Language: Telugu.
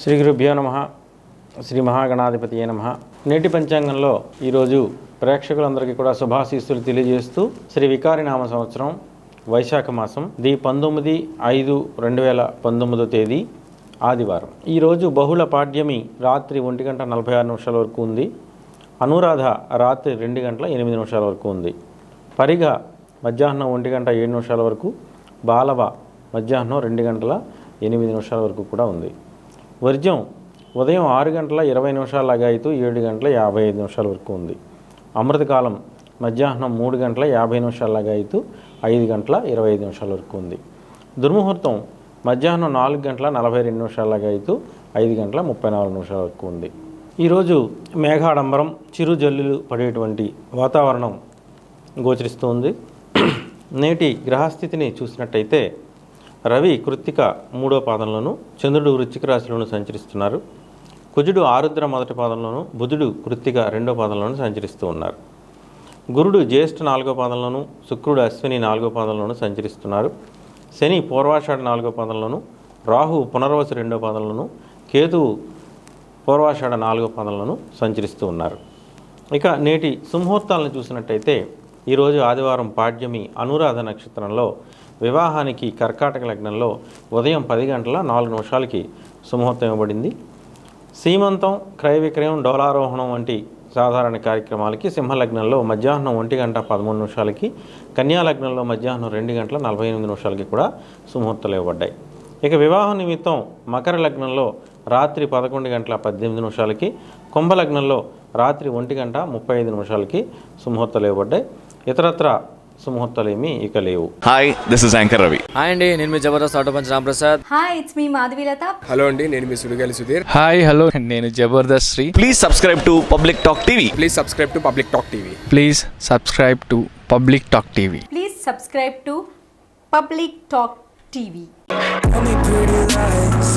శ్రీ గురుభ్యో నమః. శ్రీ మహాగణాధిపతియే నమః. నేటి పంచాంగంలో ఈరోజు ప్రేక్షకులందరికీ కూడా శుభాశీస్సులు తెలియజేస్తూ శ్రీ వికారినామ సంవత్సరం వైశాఖ మాసం 19/5/2019 తేదీ ఆదివారం. ఈరోజు బహుళ పాడ్యమి రాత్రి 1:46 వరకు ఉంది. అనురాధ రాత్రి 2:08 వరకు ఉంది. పరిగ మధ్యాహ్నం 1:07 వరకు, బాలవ మధ్యాహ్నం 2:08 వరకు కూడా ఉంది. వర్జ్యం ఉదయం 6:20 లాగాయితూ 7:55 వరకు ఉంది. అమృతకాలం మధ్యాహ్నం 3:50 లాగాయితూ 5:25 వరకు ఉంది. దుర్ముహూర్తం మధ్యాహ్నం 4:42 లాగాయితూ 5:34 వరకు ఉంది. ఈరోజు మేఘాడంబరం, చిరు జల్లులు పడేటువంటి వాతావరణం గోచరిస్తుంది. నేటి గ్రహస్థితిని చూసినట్టయితే రవి కృత్తిక 3వ పాదంలోను, చంద్రుడు వృశ్చిక రాశిలోను సంచరిస్తున్నారు. కుజుడు ఆరుద్ర 1వ పాదంలోను, బుధుడు కృత్తిక 2వ పాదంలోను సంచరిస్తూ ఉన్నారు. గురుడు జ్యేష్ఠ 4వ పాదంలోను, శుక్రుడు అశ్విని 4వ పాదంలోను సంచరిస్తున్నారు. శని పూర్వాషాఢ 4వ పాదంలోను, రాహు పునర్వసు 2వ పాదంలోను, కేతువు పూర్వాషాఢ 4వ పాదంలోను సంచరిస్తూ ఉన్నారు. ఇక నేటి సుముహూర్తాలను చూసినట్టయితే ఈరోజు ఆదివారం పాడ్యమి అనురాధ నక్షత్రంలో వివాహానికి కర్కాటక లగ్నంలో ఉదయం 10:04 సుముహూర్తం ఇవ్వబడింది. సీమంతం, క్రయ విక్రయం, డోలారోహణం వంటి సాధారణ కార్యక్రమాలకి సింహలగ్నంలో మధ్యాహ్నం 1:13 కన్యాలగ్నంలో మధ్యాహ్నం 2:48 కూడా సుముహూర్తాలు ఇవ్వబడ్డాయి. ఇక వివాహం నిమిత్తం మకర లగ్నంలో రాత్రి 11:18 కుంభలగ్నంలో రాత్రి 1:35 సుముహూర్తాలు ఇవ్వబడ్డాయి. ఇతరత్ర సుముహూర్తాలు ఏమీ ఇక లేవు. Hi, this is anchor Ravi. Hi అండి, నేను మీ Jabardasth auto punch Ramprasad. Hi, it's me Madhavilatha. Hello అండి, నేను మీ సుడిగాలి సుధీర్. హాయ్ హలో, నేను Jabardasth Sri. Please subscribe to public talk TV. Please subscribe to public talk TV. Please subscribe to public talk TV. Please subscribe to public talk TV. Tell me pretty lies,